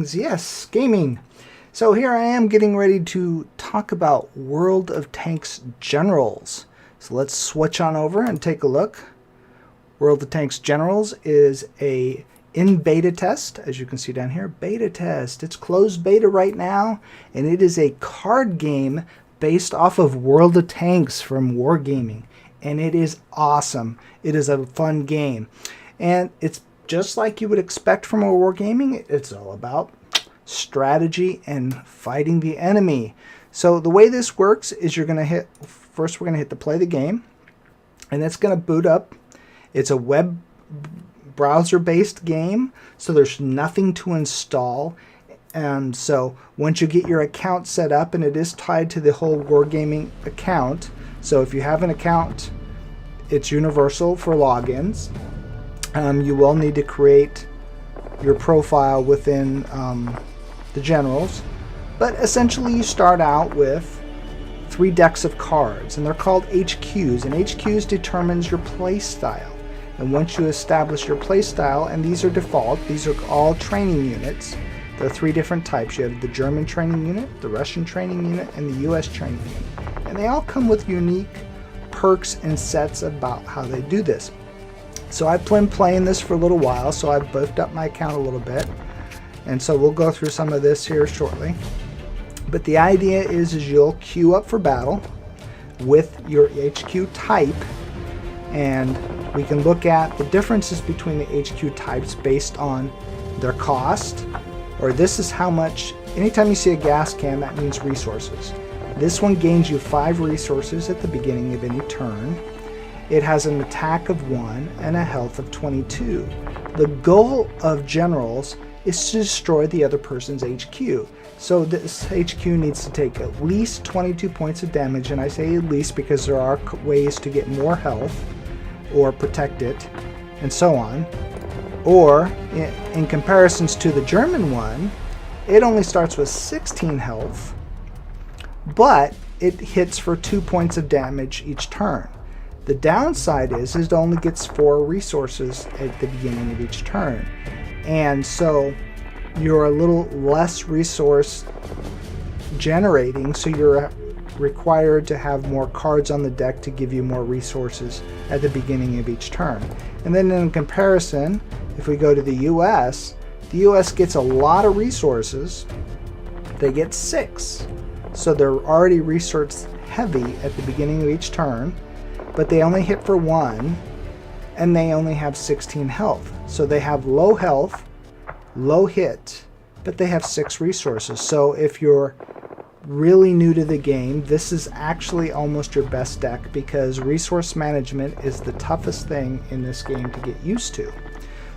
things. Yes, gaming. So here I am getting ready to talk about World of Tanks Generals. So let's switch on over and take a look. World of Tanks Generals is in beta test, as you can see down here. Beta test. It's closed beta right now, and it is a card game based off of World of Tanks from Wargaming, and it is awesome. It is a fun game, and it's just like you would expect from a Wargaming. It's all about strategy and fighting the enemy. So the way this works is you're going to hit, first we're going to hit the play the game, and it's going to boot up. It's a web browser based game, so there's nothing to install. And so once you get your account set up, and it is tied to the whole Wargaming account, so if you have an account, it's universal for logins. You will need to create your profile within the generals, but essentially you start out with 3 decks of cards, and they're called HQs, and HQs determines your play style. And once you establish your play style, and these are default, these are all training units. There are 3 different types. You have the German training unit, the Russian training unit, and the US training unit, and they all come with unique perks and sets about how they do this. So I've been playing this for a little while, so I've buffed up my account a little bit, and so we'll go through some of this here shortly. But the idea is you'll queue up for battle with your HQ type, and we can look at the differences between the HQ types based on their cost, or this is how much. Anytime you see a gas can, that means resources. This one gains you 5 resources at the beginning of any turn. It has an attack of 1 and a health of 22. The goal of generals is to destroy the other person's HQ. So this HQ needs to take at least 22 points of damage, and I say at least because there are ways to get more health or protect it and so on. Or in comparisons to the German one, it only starts with 16 health, but it hits for 2 points of damage each turn. The downside is it only gets 4 resources at the beginning of each turn, and so you're a little less resource generating, so you're required to have more cards on the deck to give you more resources at the beginning of each turn. And then in comparison, if we go to the US gets a lot of resources. They get 6, so they're already resource heavy at the beginning of each turn, but they only hit for 1, and they only have 16 health. So they have low health, low hit, but they have 6 resources. So if you're really new to the game, this is actually almost your best deck, because resource management is the toughest thing in this game to get used to.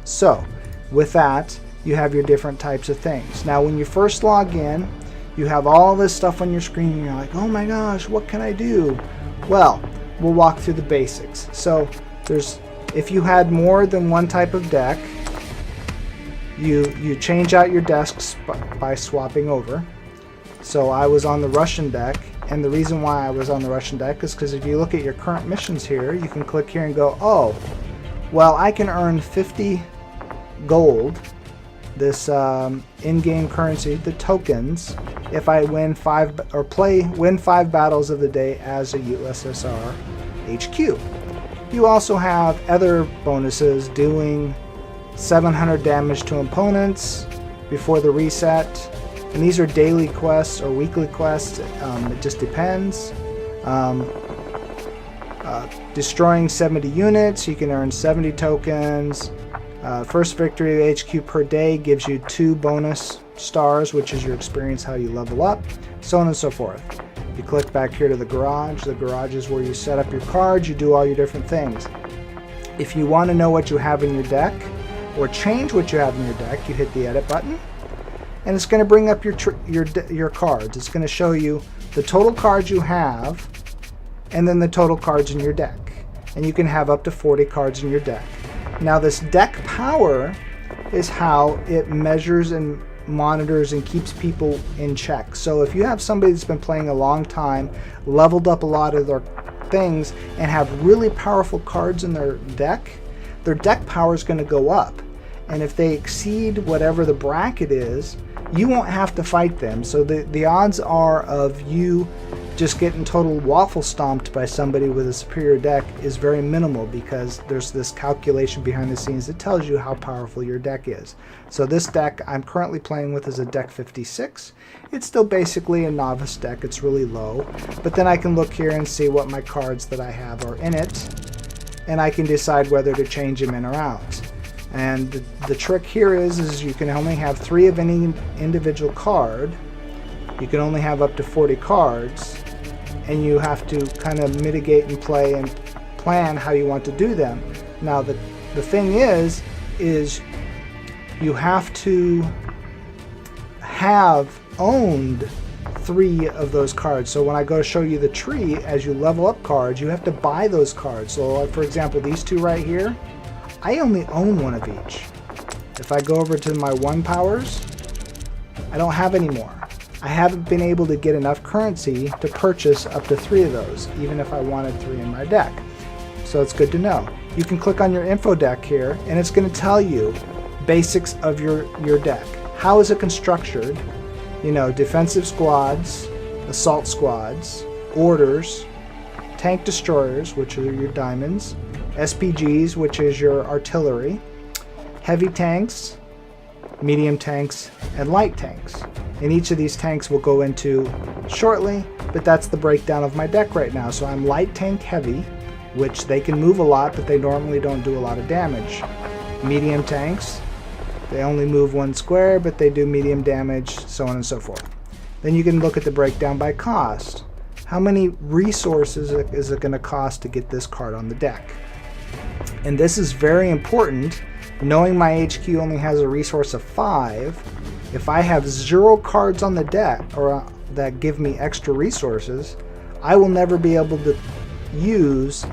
So with that, you have your different types of things. Now when you first log in, you have all this stuff on your screen, and you're like, oh my gosh, what can I do? Well, we'll walk through the basics. So if you had more than one type of deck, you change out your desks by swapping over. So I was on the Russian deck, and the reason why I was on the Russian deck is because if you look at your current missions here, you can click here and go, oh, well, I can earn 50 gold, this in-game currency, the tokens, if I win 5 battles of the day as a USSR HQ. You also have other bonuses, doing 700 damage to opponents before the reset, and these are daily quests or weekly quests, it just depends. Destroying 70 units, you can earn 70 tokens. First victory HQ per day gives you 2 bonus stars, which is your experience, how you level up, so on and so forth. You click back here to the garage. The garage is where you set up your cards, you do all your different things. If you want to know what you have in your deck, or change what you have in your deck, you hit the edit button, and it's going to bring up your cards. It's going to show you the total cards you have, and then the total cards in your deck. And you can have up to 40 cards in your deck. Now this deck power is how it measures and monitors and keeps people in check. So if you have somebody that's been playing a long time, leveled up a lot of their things, and have really powerful cards in their deck power is going to go up. and if they exceed whatever the bracket is, you won't have to fight them. So the odds are of you just getting total waffle stomped by somebody with a superior deck is very minimal, because there's this calculation behind the scenes that tells you how powerful your deck is. So this deck I'm currently playing with is a deck 56. It's still basically a novice deck. It's really low, but then I can look here and see what my cards that I have are in it, and I can decide whether to change them in or out. And the trick here is you can only have 3 of any individual card. You can only have up to 40 cards, and you have to kind of mitigate and play and plan how you want to do them. Now the thing is you have to have owned 3 of those cards. So when I go to show you the tree, as you level up cards, you have to buy those cards. So like, for example, these 2 right here, I only own 1 of each. If I go over to my 1 powers, I don't have any more. I haven't been able to get enough currency to purchase up to 3 of those, even if I wanted 3 in my deck. So it's good to know. You can click on your info deck here, and it's going to tell you basics of your deck. How is it constructed? You know, defensive squads, assault squads, orders, tank destroyers, which are your diamonds, SPGs, which is your artillery, heavy tanks, medium tanks, and light tanks. And each of these tanks we'll go into shortly, but that's the breakdown of my deck right now. So I'm light tank heavy, which they can move a lot, but they normally don't do a lot of damage. Medium tanks, they only move 1 square, but they do medium damage, so on and so forth. Then you can look at the breakdown by cost. How many resources is it going to cost to get this card on the deck? And this is very important. Knowing my HQ only has a resource of 5, if I have 0 cards on the deck or that give me extra resources, I will never be able to use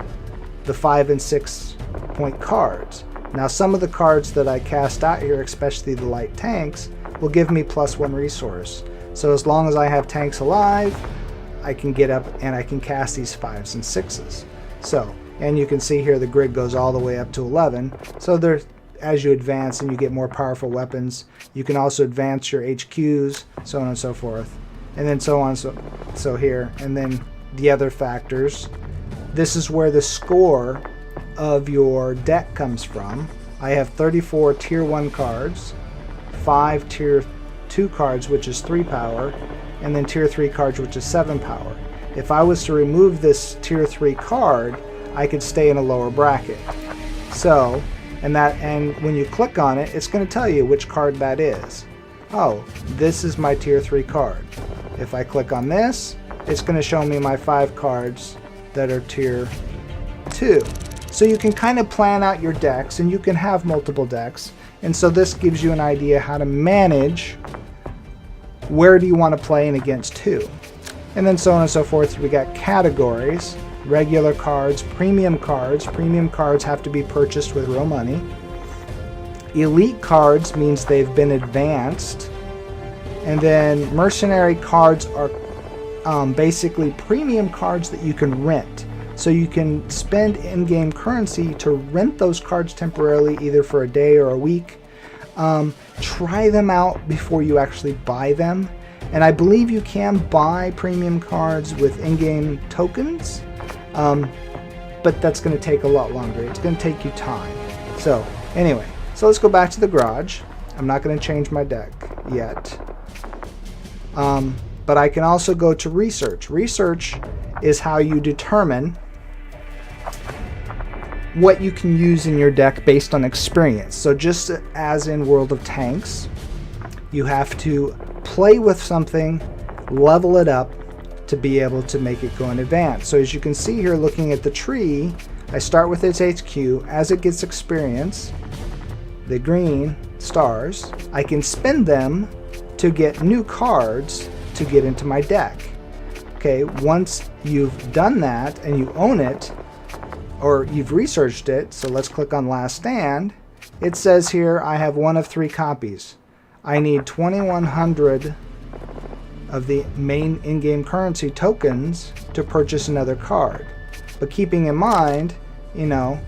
the 5 and 6 point cards. Now some of the cards that I cast out here, especially the light tanks, will give me +1 resource. So as long as I have tanks alive, I can get up and I can cast these 5s and 6s. So, and you can see here the grid goes all the way up to 11. So there's, as you advance and you get more powerful weapons, you can also advance your HQs, so on and so forth, and then so on, so here, and then the other factors. This is where the score of your deck comes from. I have 34 tier 1 cards, 5 tier 2 cards, which is 3 power, and then tier 3 cards, which is 7 power. If I was to remove this tier 3 card, I could stay in a lower bracket. So, and when you click on it, it's going to tell you which card that is. Oh, this is my tier 3 card. If I click on this, it's going to show me my 5 cards that are tier 2. So you can kind of plan out your decks, and you can have multiple decks. And so this gives you an idea how to manage where do you want to play and against who. And then so on and so forth. We got categories. Regular cards, premium cards. Premium cards have to be purchased with real money. Elite cards means they've been advanced. And then mercenary cards are basically premium cards that you can rent. So you can spend in-game currency to rent those cards temporarily, either for a day or a week. Try them out before you actually buy them. And I believe you can buy premium cards with in-game tokens. But that's going to take a lot longer. It's going to take you time. So anyway, so let's go back to the garage. I'm not going to change my deck yet. But I can also go to research. Research is how you determine what you can use in your deck based on experience. So just as in World of Tanks, you have to play with something, level it up, to be able to make it go in advance. So as you can see here, looking at the tree, I start with its HQ. As it gets experience, the green stars, I can spend them to get new cards to get into my deck. Okay, once you've done that and you own it, or you've researched it, so let's click on Last Stand, it says here I have 1 of 3 copies. I need 2,100 of the main in-game currency tokens to purchase another card. But keeping in mind, you know,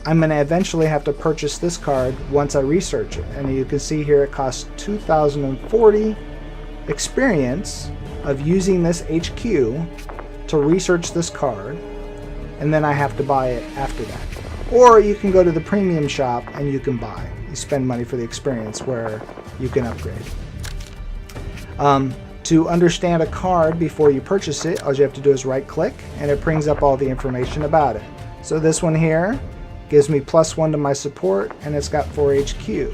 I'm going to eventually have to purchase this card once I research it. And you can see here it costs 2,040 experience of using this HQ to research this card, and then I have to buy it after that. Or you can go to the premium shop and you can buy. You spend money for the experience where you can upgrade. To understand a card before you purchase it, all you have to do is right click and it brings up all the information about it. So this one here gives me +1 to my support, and it's got 4 HQ.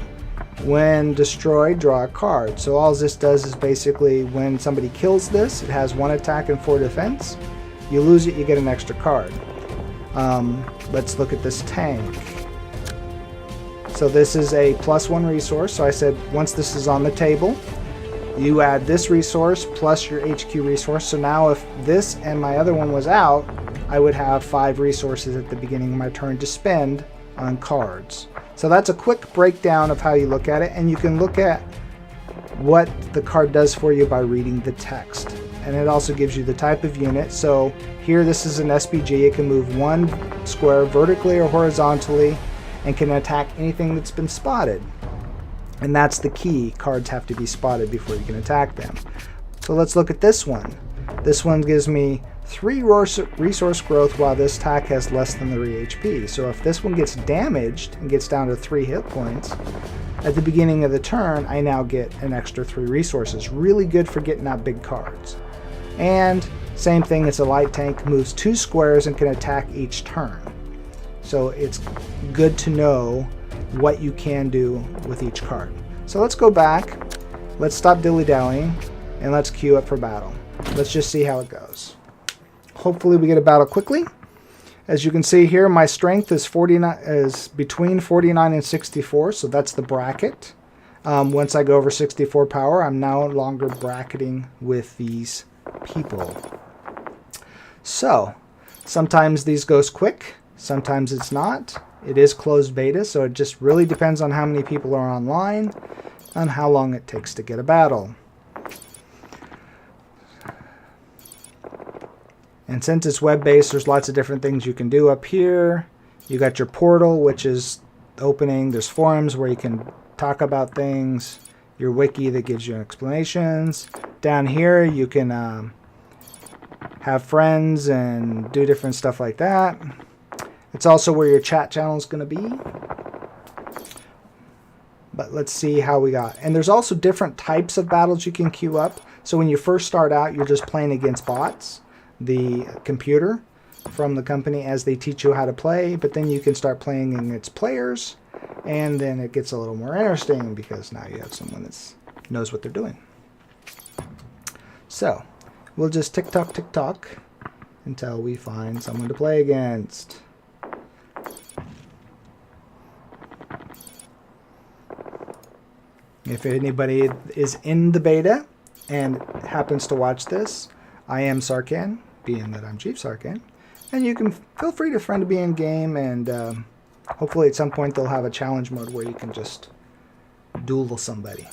When destroyed, draw a card. So all this does is basically when somebody kills this, it has 1 attack and 4 defense. You lose it, you get an extra card. Let's look at this tank. So this is a +1 resource. So I said once this is on the table, you add this resource plus your HQ resource. So now if this and my other one was out, I would have 5 resources at the beginning of my turn to spend on cards. So that's a quick breakdown of how you look at it, and you can look at what the card does for you by reading the text. And it also gives you the type of unit. So here this is an SPG. It can move 1 square vertically or horizontally and can attack anything that's been spotted. And that's the key. Cards have to be spotted before you can attack them. So let's look at this one. This one gives me 3 resource growth while this attack has less than 3 HP. So if this one gets damaged and gets down to 3 hit points, at the beginning of the turn, I now get an extra 3 resources. Really good for getting out big cards. And same thing, it's a light tank, moves 2 squares and can attack each turn. So it's good to know what you can do with each card. So let's go back, let's stop dilly-dallying, and let's queue up for battle. Let's just see how it goes. Hopefully we get a battle quickly. As you can see here, my strength is between 49 and 64, so that's the bracket. Once I go over 64 power, I'm no longer bracketing with these people. So sometimes these goes quick, sometimes it's not. It is closed beta, so it just really depends on how many people are online and how long it takes to get a battle. And since it's web-based, there's lots of different things you can do up here. You got your portal, which is opening. There's forums where you can talk about things. Your wiki that gives you explanations. Down here, you can have friends and do different stuff like that. It's also where your chat channel is going to be. But let's see how we got. And there's also different types of battles you can queue up. So when you first start out, you're just playing against bots, the computer from the company, as they teach you how to play. But then you can start playing against players, and then it gets a little more interesting because now you have someone that knows what they're doing. So we'll just tick-tock until we find someone to play against. If anybody is in the beta and happens to watch this, I am Sarcan, being that I'm Chief Sarcan, and you can feel free to friend me in game, and hopefully at some point they'll have a challenge mode where you can just duel somebody.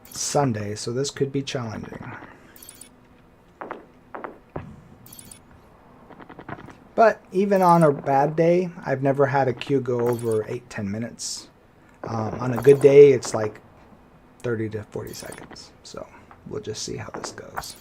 It's Sunday, so this could be challenging. But even on a bad day, I've never had a queue go over 8-10 minutes. On a good day, it's like 30 to 40 seconds. So we'll just see how this goes.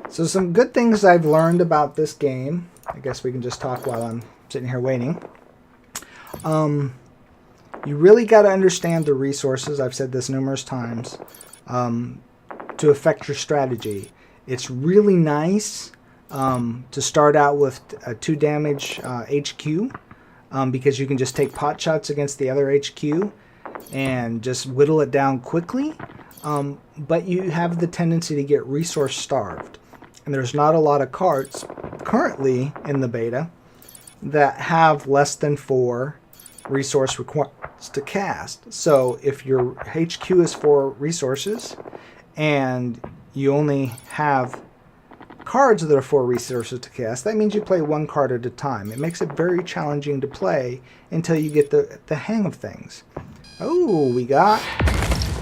So some good things I've learned about this game. I guess we can just talk while I'm sitting here waiting. You really got to understand the resources. I've said this numerous times to affect your strategy. It's really nice to start out with a 2 damage HQ, because you can just take pot shots against the other HQ and just whittle it down quickly. But you have the tendency to get resource starved. And there's not a lot of cards currently in the beta that have less than 4 resource requirements to cast. So if your HQ is 4 resources and you only have cards that are 4 resources to cast, that means you play 1 card at a time. It makes it very challenging to play until you get the hang of things. Oh, we got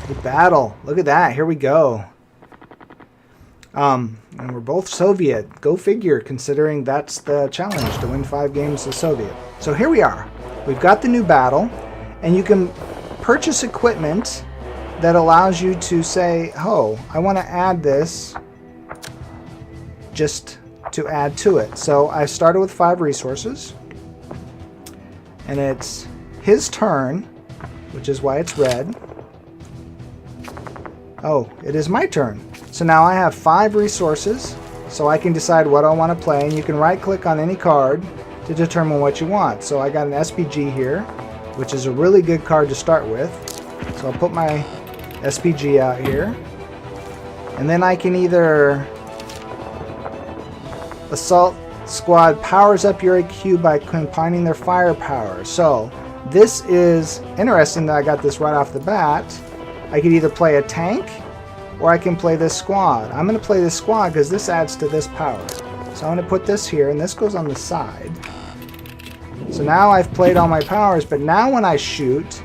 a battle. Look at that. Here we go. And we're both Soviet. Go figure, considering that's the challenge, to win 5 games as Soviet. So here we are. We've got the new battle, and you can purchase equipment that allows you to say, oh, I want to add this just to add to it. So I started with 5 resources, and it's his turn, which is why it's red. Oh, it is my turn. So now I have 5 resources, so I can decide what I want to play, and you can right click on any card to determine what you want. So I got an SPG here, which is a really good card to start with. So I'll put my SPG out here, and then I can either Assault Squad powers up your AQ by combining their firepower. So this is interesting that I got this right off the bat. I could either play a tank or I can play this squad. I'm going to play this squad because this adds to this power. So I'm going to put this here, and this goes on the side. So now I've played all my powers, but now when I shoot,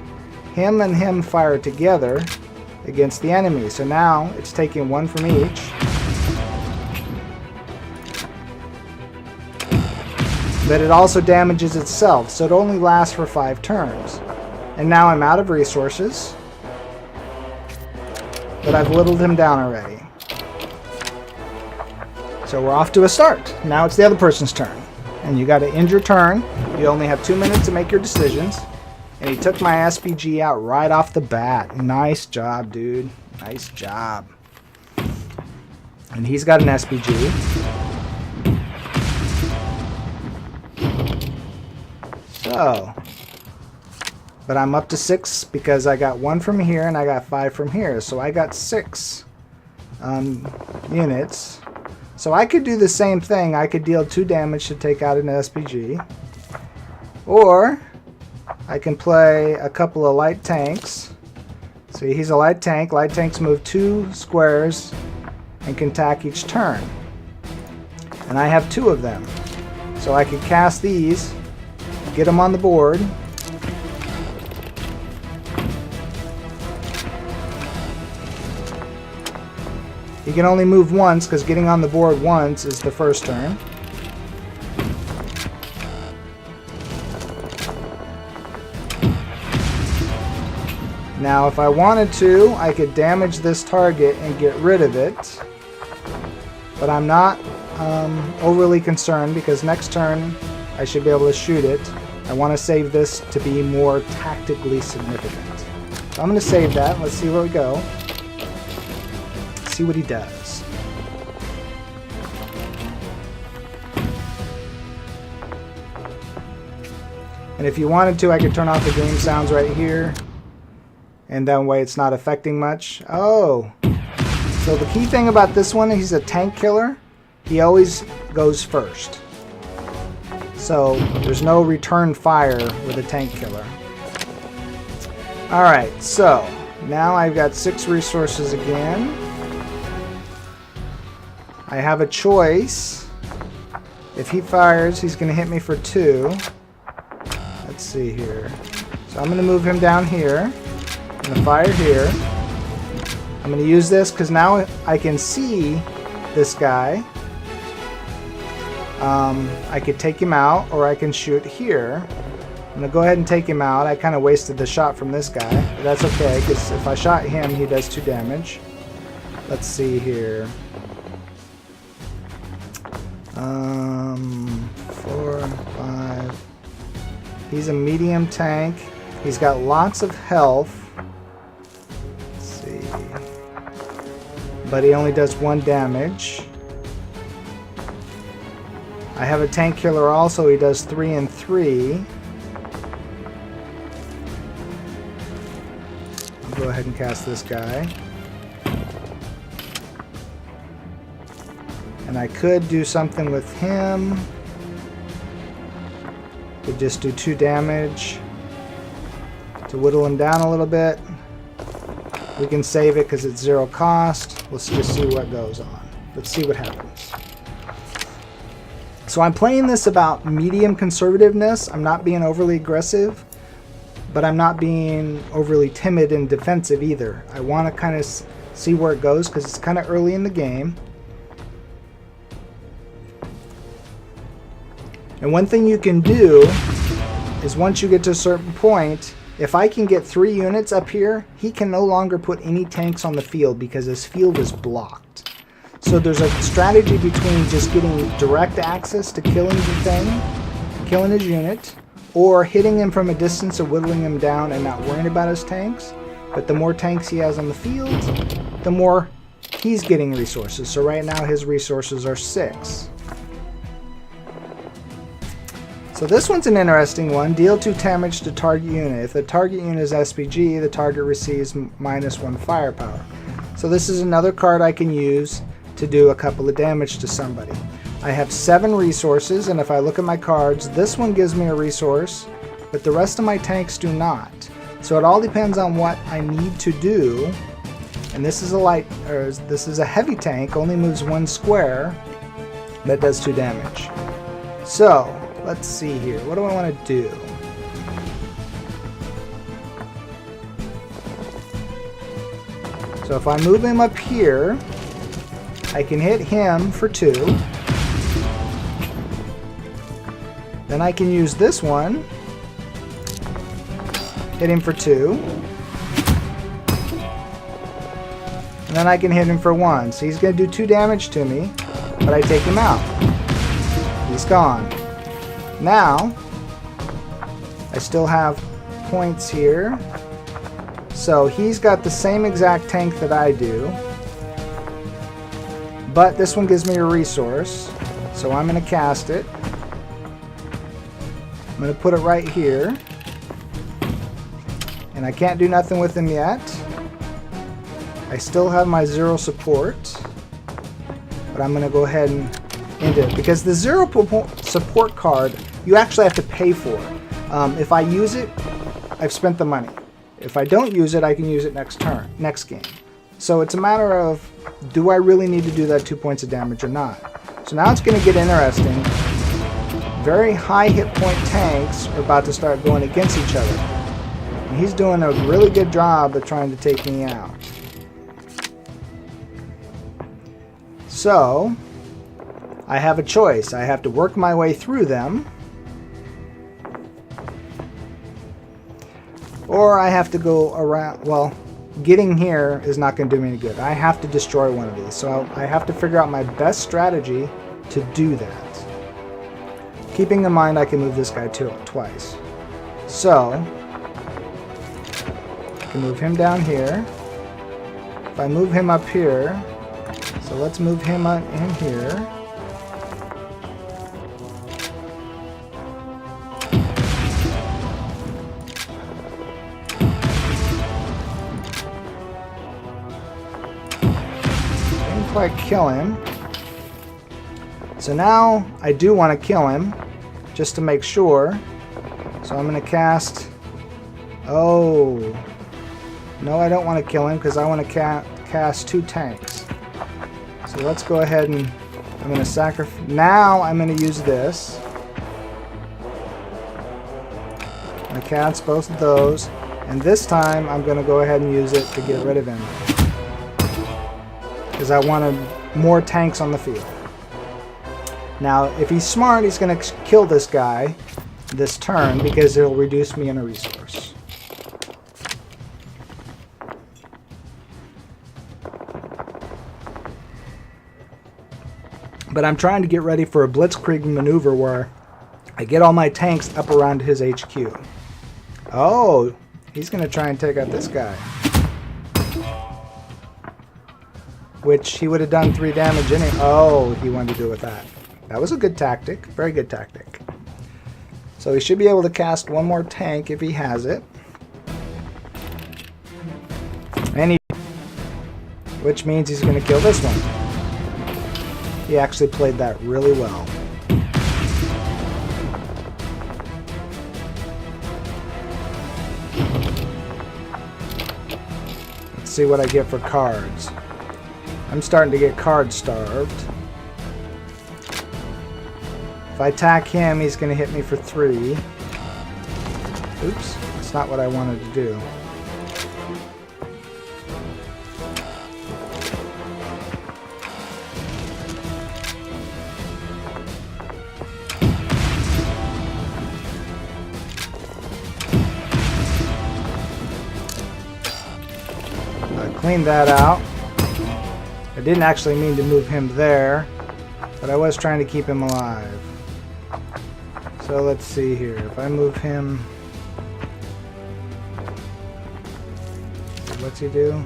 him and him fire together against the enemy. So now it's taking 1 from each. But it also damages itself, so it only lasts for 5 turns. And now I'm out of resources, but I've whittled him down already. So we're off to a start. Now it's the other person's turn. And you got to end your turn. You only have 2 minutes to make your decisions. And he took my SPG out right off the bat. Nice job, dude. Nice job. And he's got an SPG. So, but I'm up to 6 because I got 1 from here and I got 5 from here. So I got 6 units. So I could do the same thing. I could deal 2 damage to take out an SPG. Or I can play a couple of light tanks. See, he's a light tank. Light tanks move 2 squares and can attack each turn. And I have 2 of them. So I could cast these, get them on the board. He can only move once because getting on the board once is the first turn. Now if I wanted to, I could damage this target and get rid of it. But I'm not overly concerned because next turn I should be able to shoot it. I want to save this to be more tactically significant. So I'm going to save that. Let's see where we go. See what he does. And if you wanted to, I could turn off the game sounds right here. And that way it's not affecting much. Oh! So the key thing about this one, he's a tank killer. He always goes first. So there's no return fire with a tank killer. Alright, so now I've got 6 resources again. I have a choice. If he fires, he's going to hit me for 2. Let's see here. So I'm going to move him down here. I'm going to fire here. I'm going to use this because now I can see this guy. I could take him out, or I can shoot here. I'm going to go ahead and take him out. I kind of wasted the shot from this guy, but that's okay, because if I shot him, he does 2 damage. Let's see here. 4, 5. He's a medium tank. He's got lots of health. Let's see. But he only does 1 damage. I have a tank killer also. He does 3 and 3. I'll go ahead and cast this guy. And I could do something with him. Could just do 2 damage to whittle him down a little bit. We can save it because it's 0 cost. Let's just see what goes on. Let's see what happens. So I'm playing this about medium conservativeness. I'm not being overly aggressive, but I'm not being overly timid and defensive either. I want to kind of see where it goes because it's kind of early in the game. And one thing you can do is once you get to a certain point, if I can get 3 units up here, he can no longer put any tanks on the field because his field is blocked. So there's a strategy between just getting direct access to killing the thing, killing his unit, or hitting him from a distance and whittling him down and not worrying about his tanks. But the more tanks he has on the field, the more he's getting resources. So right now his resources are 6. So this one's an interesting one. Deal 2 damage to target unit. If the target unit is SPG, the target receives -1 firepower. So this is another card I can use to do a couple of damage to somebody. I have 7 resources, and if I look at my cards, this one gives me a resource, but the rest of my tanks do not. So it all depends on what I need to do. And this is a heavy tank, only moves 1 square, that does 2 damage. So let's see here. What do I want to do? So if I move him up here, I can hit him for 2. Then I can use this one, hit him for 2. And then I can hit him for 1. So he's going to do 2 damage to me, but I take him out. He's gone. Now, I still have points here. So he's got the same exact tank that I do. But this one gives me a resource. So I'm going to cast it. I'm going to put it right here. And I can't do nothing with him yet. I still have my 0 support. But I'm going to go ahead and end it. Because the 0 support card, you actually have to pay for it. If I use it, I've spent the money. If I don't use it, I can use it next game. So it's a matter of, do I really need to do that 2 points of damage or not? So now it's going to get interesting. Very high hit point tanks are about to start going against each other. And he's doing a really good job of trying to take me out. So I have a choice. I have to work my way through them, or I have to go around. Well, getting here is not going to do me any good. I have to destroy one of these. So I have to figure out my best strategy to do that. Keeping in mind I can move this guy twice. So I can move him down here. If I move him up here, so let's move him in here. Quite kill him. So now I do want to kill him just to make sure. So I'm going to cast. Oh no, I don't want to kill him because I want to cast 2 tanks. So let's go ahead and I'm going to sacrifice. Now I'm going to use this. I'm going to cast both of those, and this time I'm going to go ahead and use it to get rid of him, because I wanted more tanks on the field. Now, if he's smart, he's going to kill this guy this turn because it'll reduce me in a resource. But I'm trying to get ready for a blitzkrieg maneuver where I get all my tanks up around his HQ. Oh, he's going to try and take out this guy, which he would have done 3 damage anyway. Oh, he wanted to do with that. That was a good tactic. Very good tactic. So he should be able to cast one more tank if he has it. And which means he's going to kill this one. He actually played that really well. Let's see what I get for cards. I'm starting to get card starved. If I attack him, he's going to hit me for 3. Oops, that's not what I wanted to do. Clean that out. I didn't actually mean to move him there, but I was trying to keep him alive. So let's see here. If I move him, what's he do?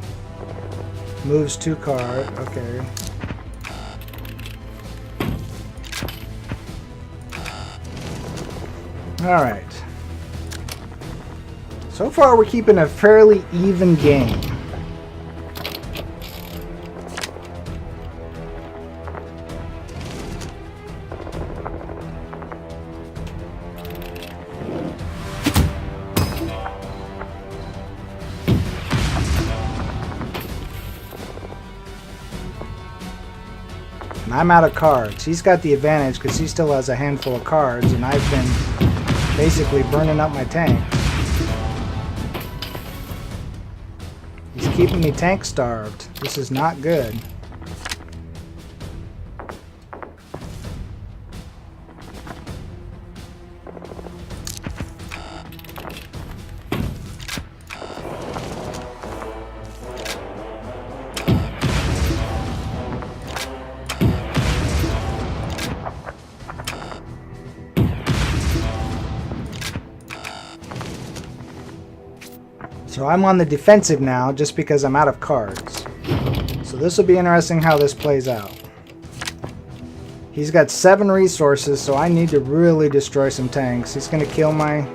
Moves 2 cards. Okay. Alright. So far we're keeping a fairly even game. I'm out of cards. He's got the advantage because he still has a handful of cards, and I've been basically burning up my tank. He's keeping me tank starved. This is not good. So I'm on the defensive now just because I'm out of cards. So this will be interesting how this plays out. He's got 7 resources, so I need to really destroy some tanks. He's going to kill my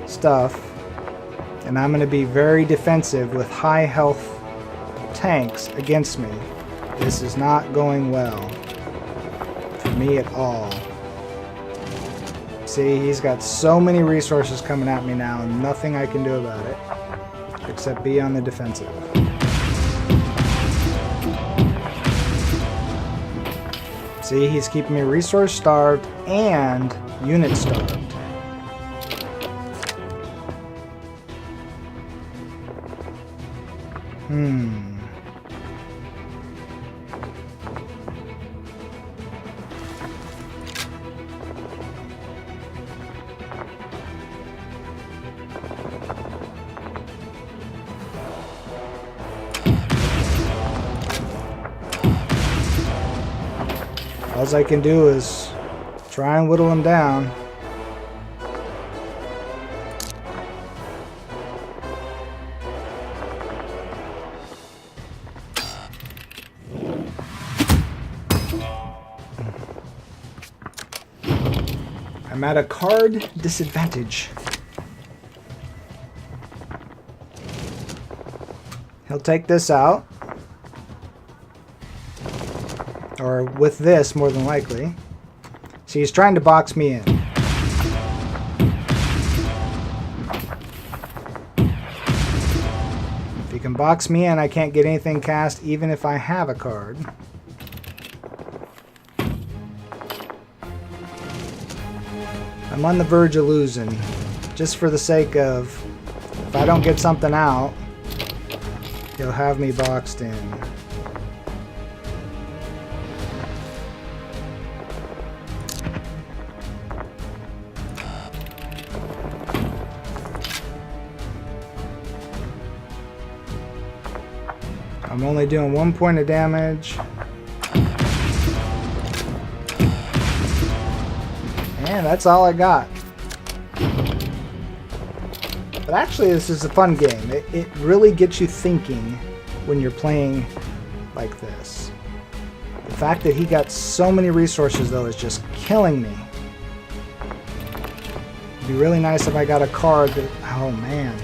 stuff. And I'm going to be very defensive with high health tanks against me. This is not going well for me at all. See, he's got so many resources coming at me now and nothing I can do about it. Except be on the defensive. See, he's keeping me resource starved and unit starved. All I can do is try and whittle him down. I'm at a card disadvantage. He'll take this out. Or with this, more than likely. So he's trying to box me in. If he can box me in, I can't get anything cast even if I have a card. I'm on the verge of losing. Just for the sake of, if I don't get something out, he'll have me boxed in. I'm only doing 1 point of damage. And that's all I got. But actually, this is a fun game. It really gets you thinking when you're playing like this. The fact that he got so many resources, though, is just killing me. It'd be really nice if I got a card that... Oh, man.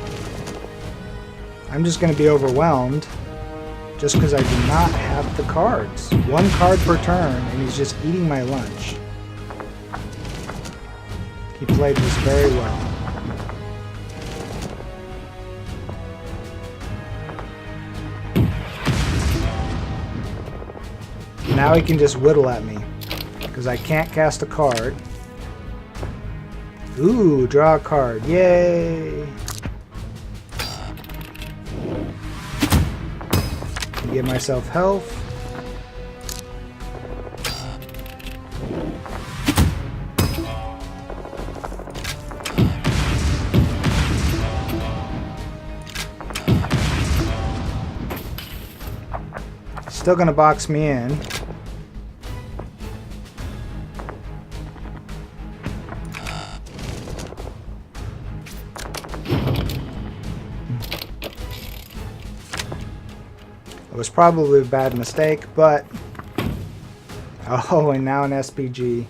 I'm just going to be overwhelmed just because I do not have the cards. One card per turn, and he's just eating my lunch. He played this very well. Now he can just whittle at me because I can't cast a card. Ooh, draw a card. Yay! Give myself health. Still gonna box me in. It was probably a bad mistake, but... Oh, and now an SPG.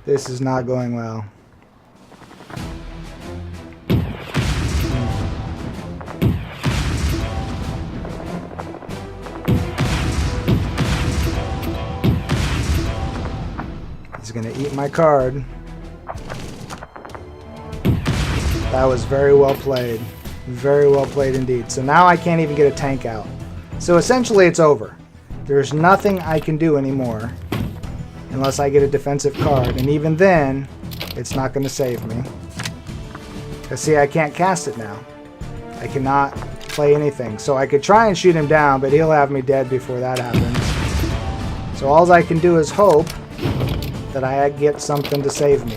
This is not going well. He's gonna eat my card. That was very well played. Very well played indeed. So now I can't even get a tank out. So essentially it's over. There's nothing I can do anymore unless I get a defensive card, and even then it's not going to save me. Because see, I can't cast it now. I cannot play anything. So I could try and shoot him down, but he'll have me dead before that happens. So all I can do is hope that I get something to save me.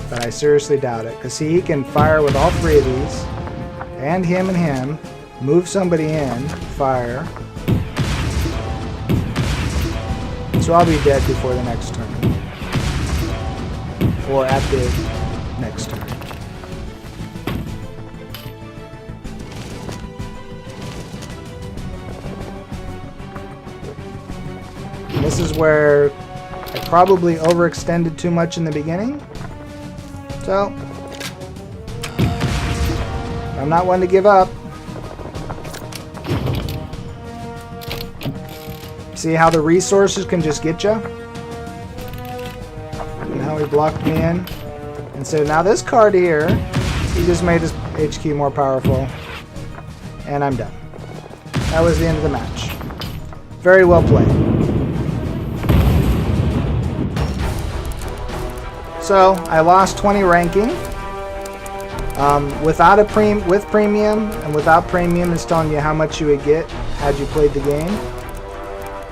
But I seriously doubt it. Because see, he can fire with all three of these, and him, move somebody in, fire. So I'll be dead before the next turn. Or at the next turn. And this is where I probably overextended too much in the beginning. So, I'm not one to give up. See how the resources can just get you? And how he blocked me in? And so now this card here, he just made his HQ more powerful. And I'm done. That was the end of the match. Very well played. So, I lost 20 ranking. With premium, and without premium, it's telling you how much you would get had you played the game.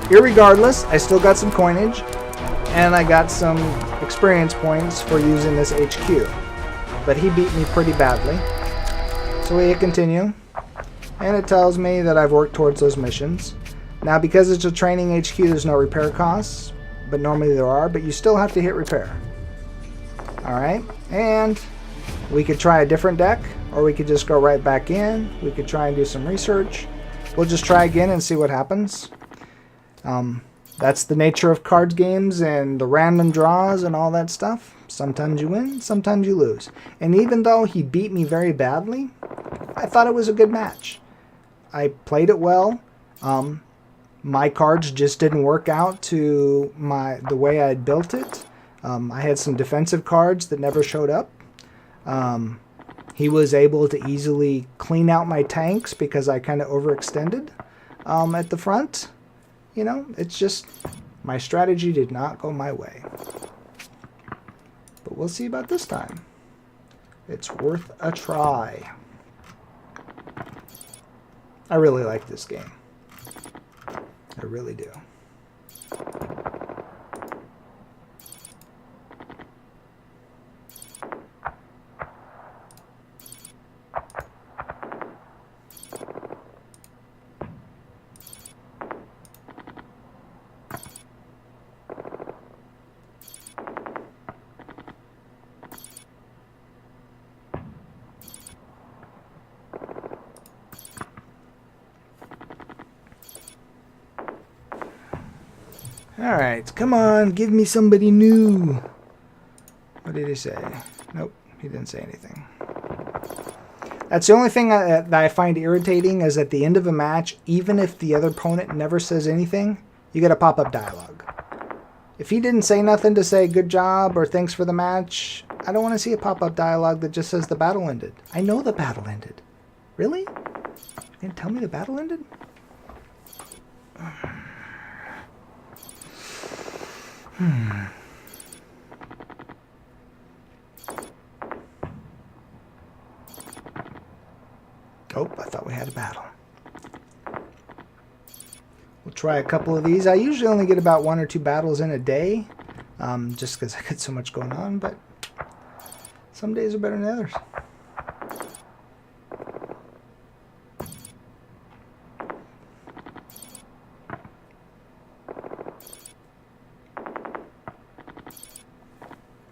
Irregardless, I still got some coinage, and I got some experience points for using this HQ. But he beat me pretty badly. So we hit continue, and it tells me that I've worked towards those missions. Now, because it's a training HQ, there's no repair costs, but normally there are, but you still have to hit repair. Alright, and we could try a different deck, or we could just go right back in. We could try and do some research. We'll just try again and see what happens. That's the nature of card games and the random draws and all that stuff. Sometimes you win, sometimes you lose. And even though he beat me very badly, I thought it was a good match. I played it well. My cards just didn't work out to the way I had built it. I had some defensive cards that never showed up. He was able to easily clean out my tanks because I kind of overextended at the front. You know, it's just my strategy did not go my way. But we'll see about this time. It's worth a try. I really like this game. I really do. Alright, come on, give me somebody new. What did he say? Nope, he didn't say anything. That's the only thing that I find irritating is at the end of a match, even if the other opponent never says anything, you get a pop-up dialogue. If he didn't say nothing to say good job or thanks for the match, I don't want to see a pop-up dialogue that just says the battle ended. I know the battle ended. Really? You didn't tell me the battle ended? Oh, I thought we had a battle. We'll try a couple of these. I usually only get about 1 or 2 battles in a day, just because I get so much going on, but some days are better than others.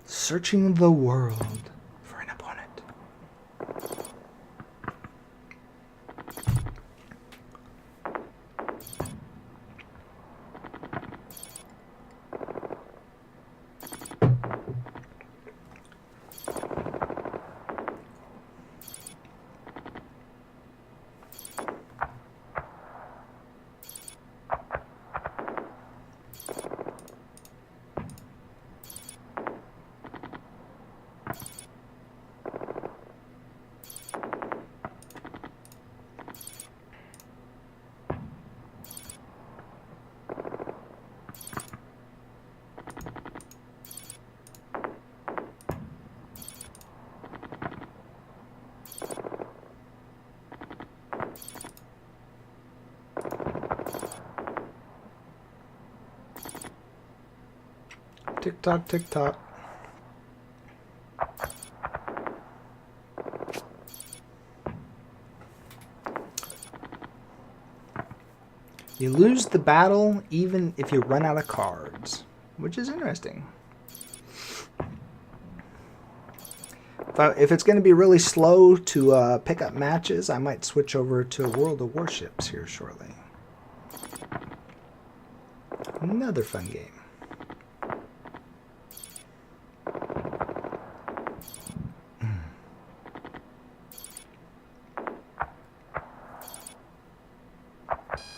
Searching the world for an opponent. Tick tock, tick tock. You lose the battle even if you run out of cards, which is interesting. If it's going to be really slow to pick up matches, I might switch over to World of Warships here shortly. Another fun game.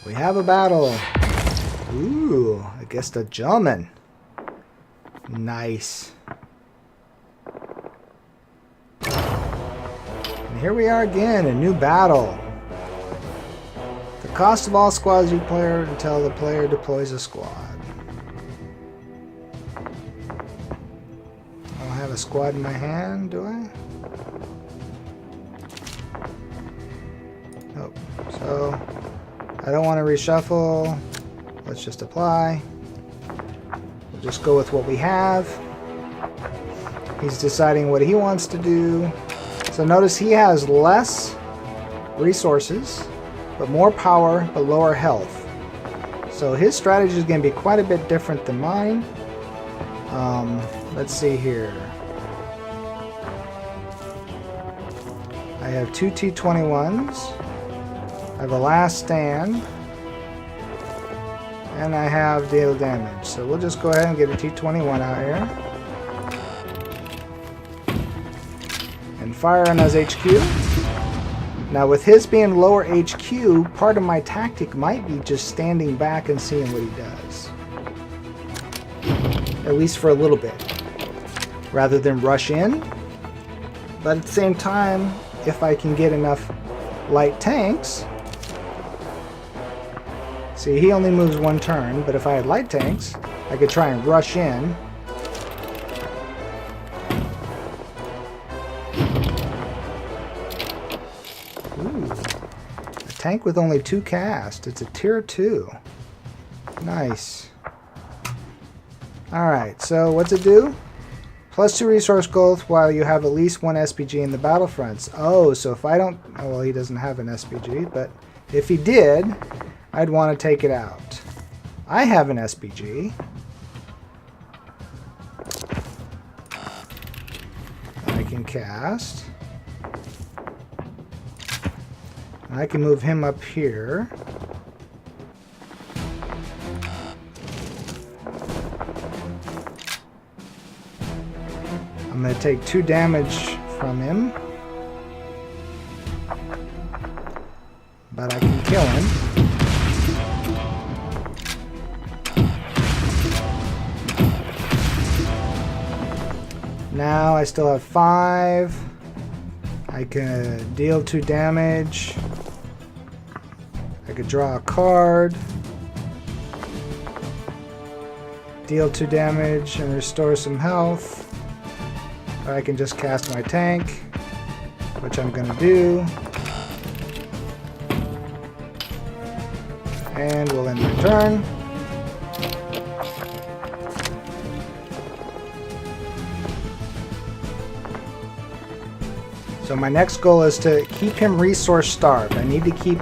We have a battle. Ooh, against a German. Nice. And here we are again, a new battle. The cost of all squads you play until the player deploys a squad. I don't have a squad in my hand, do I? Nope. So I don't want to reshuffle. Let's just apply. We'll just go with what we have. He's deciding what he wants to do. So notice he has less resources, but more power, but lower health. So his strategy is going to be quite a bit different than mine. Let's see here. I have 2 T-21s. I have a last stand, and I have deal damage. So we'll just go ahead and get a T-21 out here and fire on his HQ. Now with his being lower HQ, part of my tactic might be just standing back and seeing what he does, at least for a little bit, rather than rush in. But at the same time, if I can get enough light tanks. See, he only moves 1 turn, but if I had light tanks, I could try and rush in. Ooh, a tank with only 2 cast. It's a tier 2. Nice. Alright, so what's it do? Plus 2 resource growth while you have at least 1 SPG in the battlefronts. Oh, so if I don't... Oh, well, he doesn't have an SPG, but if he did, I'd want to take it out. I have an SPG. I can cast. And I can move him up here. I'm going to take 2 damage from him. But I can kill him. Now I still have 5. I can deal 2 damage. I could draw a card. Deal 2 damage and restore some health. Or I can just cast my tank, which I'm going to do. And we'll end my turn. So my next goal is to keep him resource starved. I need to keep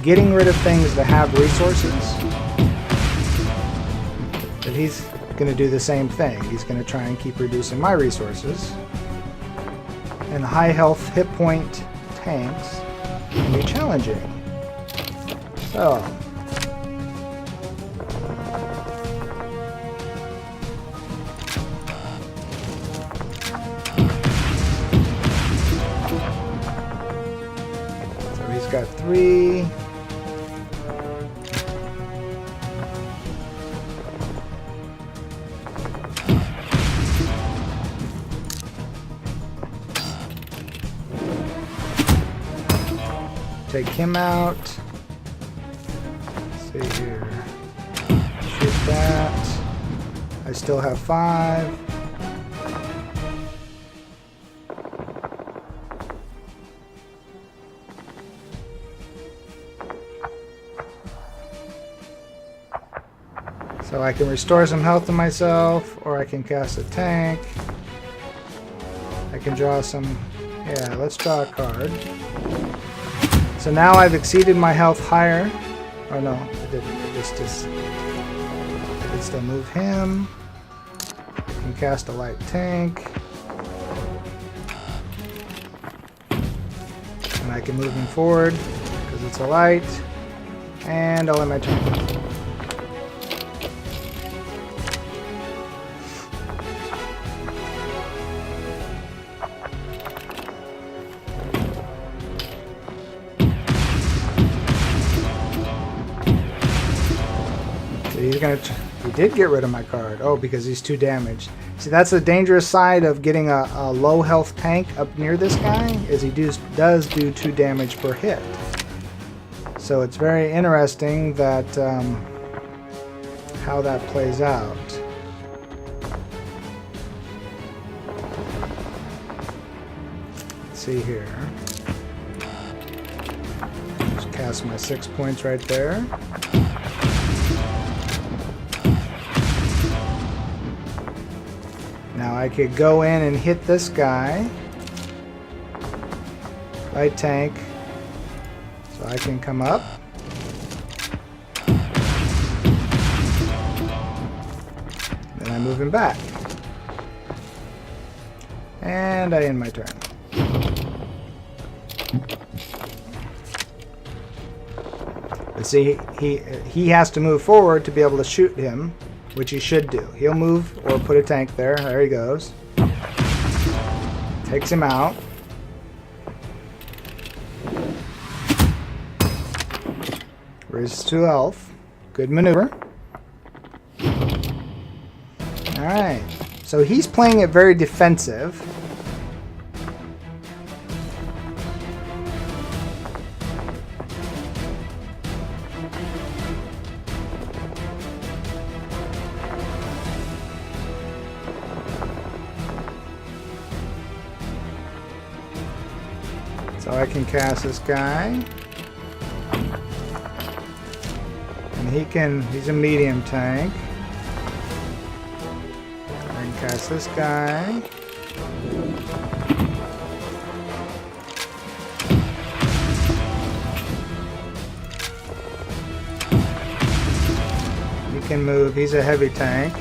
getting rid of things that have resources. But he's going to do the same thing. He's going to try and keep reducing my resources. And high health hit point tanks can be challenging. So he's got 3. Take him out. Let's see here. Shoot that. I still have 5. So I can restore some health to myself, or I can cast a tank. I can draw some... Yeah, let's draw a card. So now I've exceeded my health higher. Oh no, I didn't. I can still move him. I can cast a light tank. And I can move him forward because it's a light. And I'll end my turn. He did get rid of my card. Oh, because he's 2 damaged. See, that's the dangerous side of getting a low health tank up near this guy, is he does do 2 damage per hit. So it's very interesting that how that plays out. Let's see here. Just cast my 6 points right there. Now I could go in and hit this guy. Light tank. So I can come up. Then I move him back. And I end my turn. But see, he has to move forward to be able to shoot him, which he should do. He'll move or put a tank there. There he goes. Takes him out. Raises 2 health. Good maneuver. Alright. So he's playing it very defensive. So I can cast this guy. And he's a medium tank. I can cast this guy. He can move, he's a heavy tank.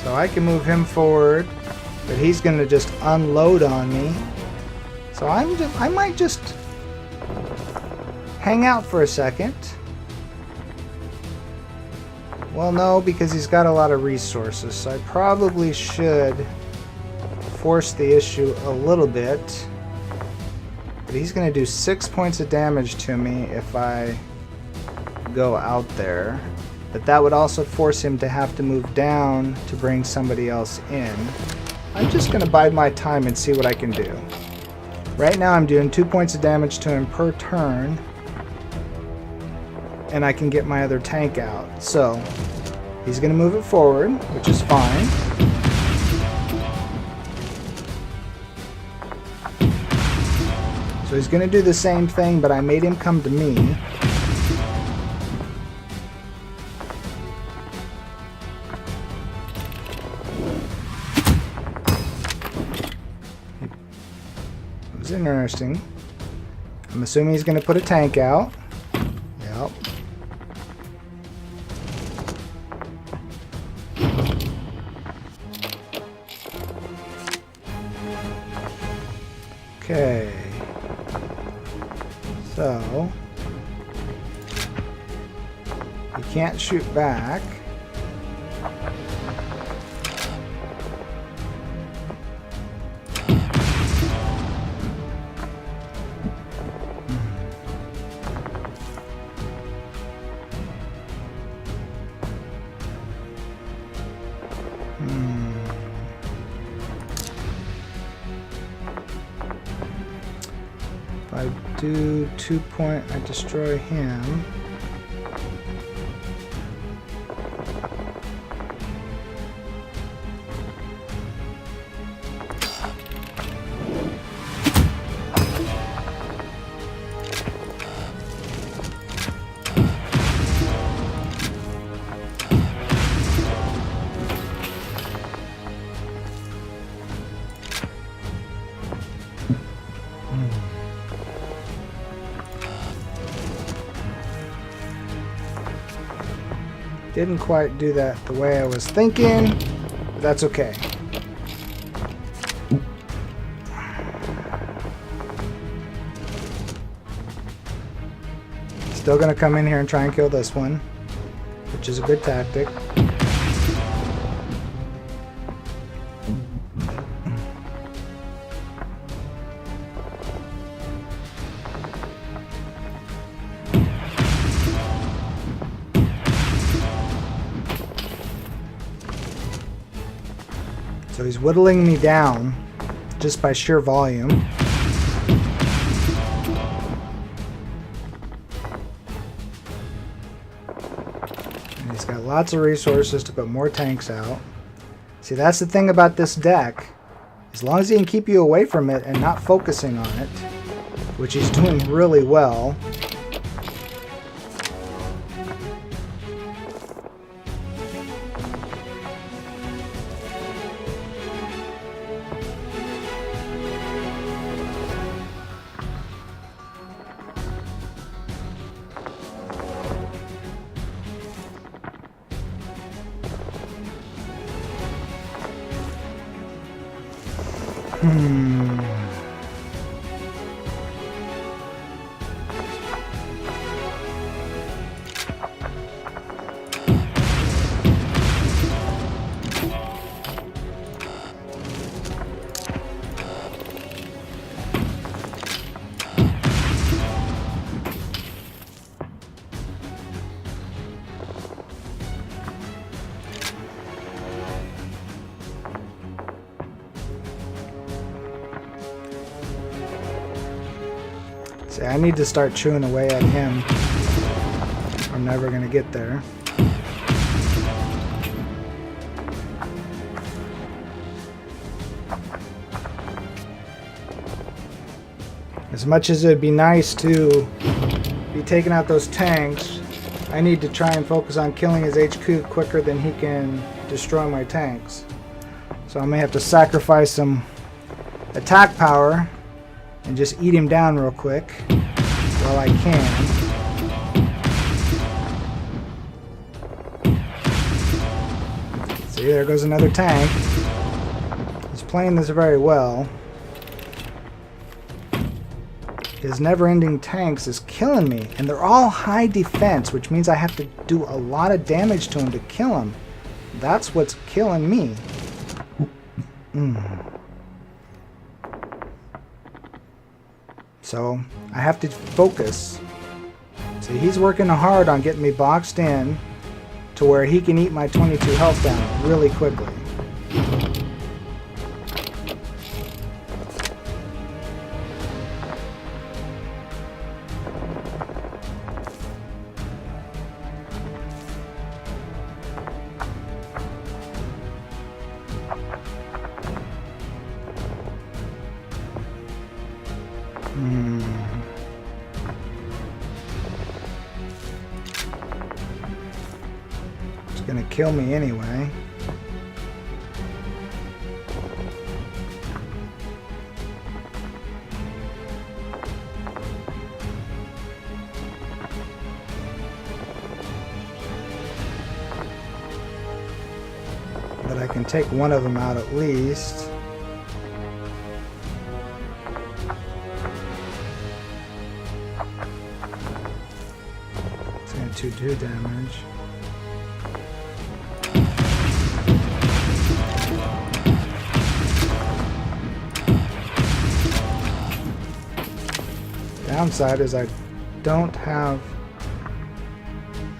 So I can move him forward, but he's gonna just unload on me. So I might just hang out for a second. Well, no, because he's got a lot of resources, so I probably should force the issue a little bit. But he's going to do 6 points of damage to me if I go out there. But that would also force him to have to move down to bring somebody else in. I'm just going to bide my time and see what I can do. Right now I'm doing 2 points of damage to him per turn. And I can get my other tank out. So he's going to move it forward, which is fine. So he's going to do the same thing, but I made him come to me. It was interesting. I'm assuming he's going to put a tank out. Yep. Okay. So, you can't shoot back. If I do 2 point, I destroy him. Didn't quite do that the way I was thinking, but that's okay. Still gonna come in here and try and kill this one, which is a good tactic. So he's whittling me down just by sheer volume. And he's got lots of resources to put more tanks out. See, that's the thing about this deck. As long as he can keep you away from it and not focusing on it, which he's doing really well. See, I need to start chewing away at him. I'm never going to get there. As much as it'd be nice to be taking out those tanks, I need to try and focus on killing his HQ quicker than he can destroy my tanks. So I may have to sacrifice some attack power and just eat him down real quick while I can. See, there goes another tank. He's playing this very well. His never-ending tanks is killing me, and they're all high defense, which means I have to do a lot of damage to him to kill him. That's what's killing me. So I have to focus. See, he's working hard on getting me boxed in to where he can eat my 22 health down really quickly. It's gonna kill me anyway. But I can take one of them out at least. It's gonna do damage. Downside is I don't have...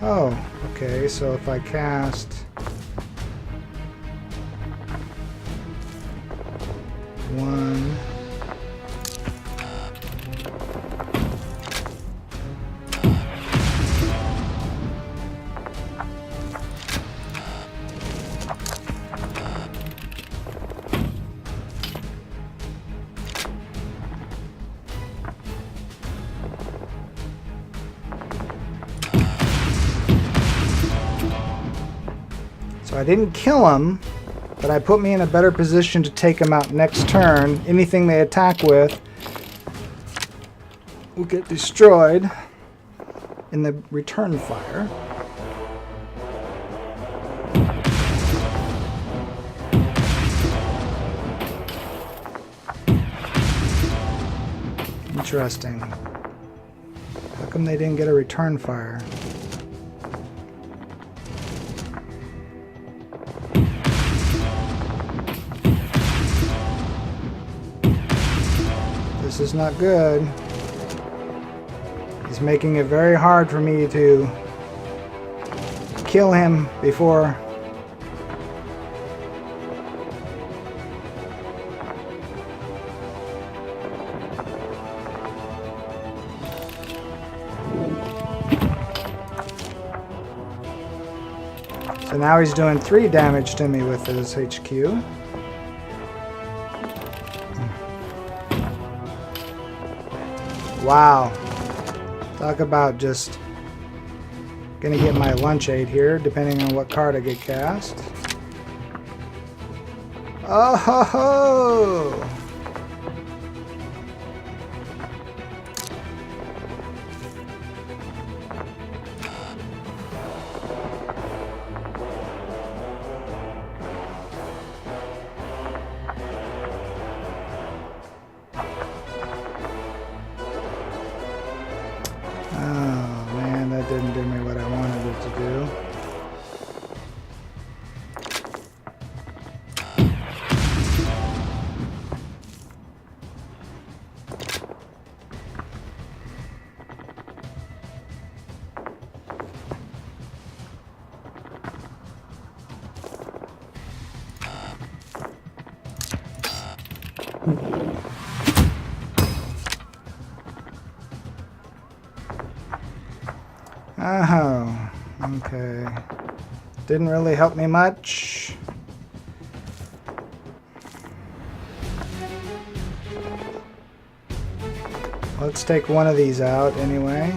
Oh, okay, so if I cast one, so I didn't kill him, but I put me in a better position to take him out next turn. Anything they attack with will get destroyed in the return fire. Interesting. How come they didn't get a return fire? This is not good. He's making it very hard for me to kill him before so now he's doing 3 damage to me with his HQ. Wow. Talk about just gonna get my lunch aid here, depending on what card I get cast. Oh ho ho! Didn't do me what I wanted it to do. Oh, okay. Didn't really help me much. Let's take one of these out anyway.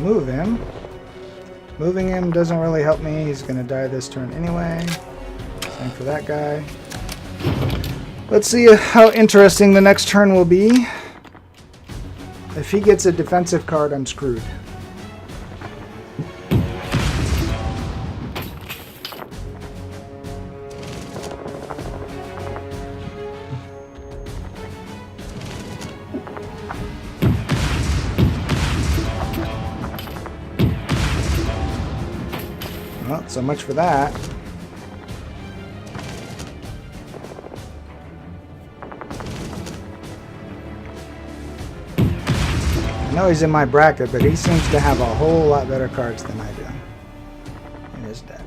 Move him. Moving him doesn't really help me. He's gonna die this turn anyway. Same for that guy. Let's see how interesting the next turn will be. If he gets a defensive card, I'm screwed. Well, so much for that. I know he's in my bracket, but he seems to have a whole lot better cards than I do in his deck.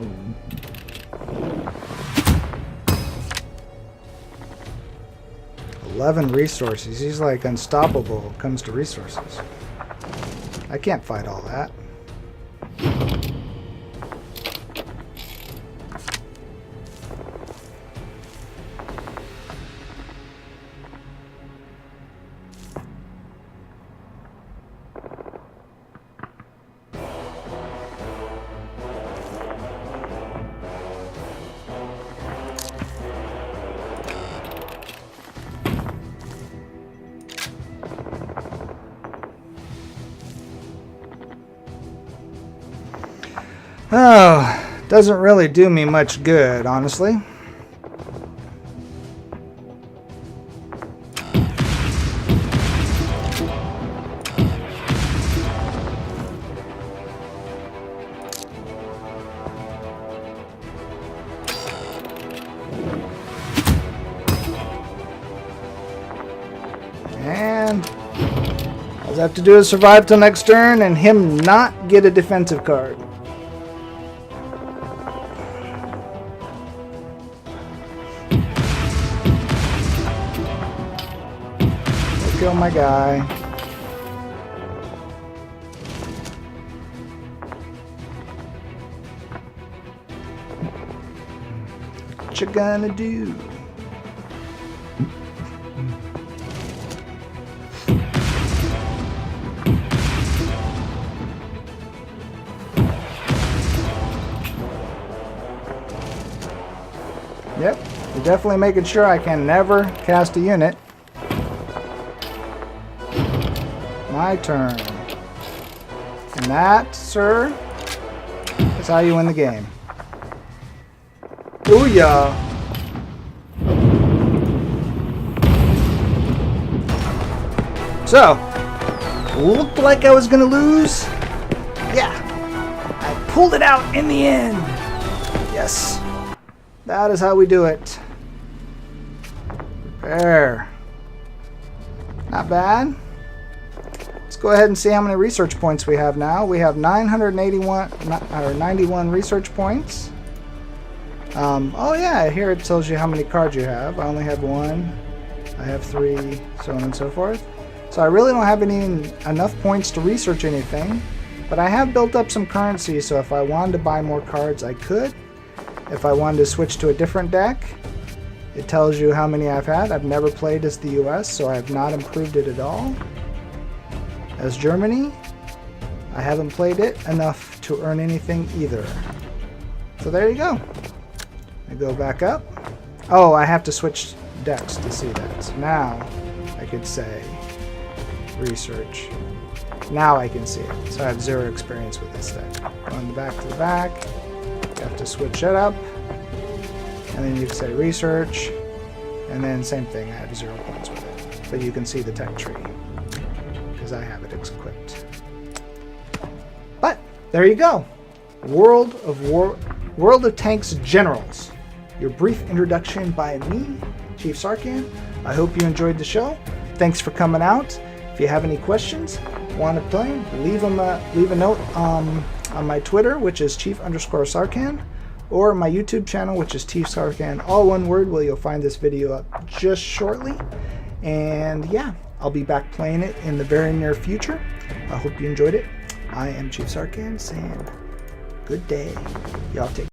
Ooh. 11 resources. He's like unstoppable when it comes to resources. I can't fight all that. Oh, doesn't really do me much good, honestly. And all I have to do is survive till next turn and him not get a defensive card. Kill my guy. What you gonna do? Yep, you're definitely making sure I can never cast a unit. My turn. And that, sir, is how you win the game. Booyah! So, looked like I was gonna lose. Yeah, I pulled it out in the end. Yes, that is how we do it. Prepare. Not bad. Let's go ahead and see how many research points we have now. We have 91 research points. Oh yeah, here it tells you how many cards you have. I only have 1. I have 3, so on and so forth. So I really don't have enough points to research anything, but I have built up some currency, so if I wanted to buy more cards, I could. If I wanted to switch to a different deck, it tells you how many I've had. I've never played as the US, so I have not improved it at all. As Germany, I haven't played it enough to earn anything either. So there you go. I go back up. Oh, I have to switch decks to see that. So now I could say research. Now I can see it. So I have 0 experience with this deck. Going back to the back. You have to switch it up. And then you can say research. And then same thing, I have 0 points with it. But you can see the tech tree. I have it equipped. But there you go. World of Tanks Generals. Your brief introduction by me, Chief Sarcan. I hope you enjoyed the show. Thanks for coming out. If you have any questions, want to play, leave a note on my Twitter, which is Chief_Sarcan, or my YouTube channel, which is Chief Sarcan, all one word, where you'll find this video up just shortly. And yeah, I'll be back playing it in the very near future. I hope you enjoyed it. I am Chief Sarcan saying good day. Y'all take care.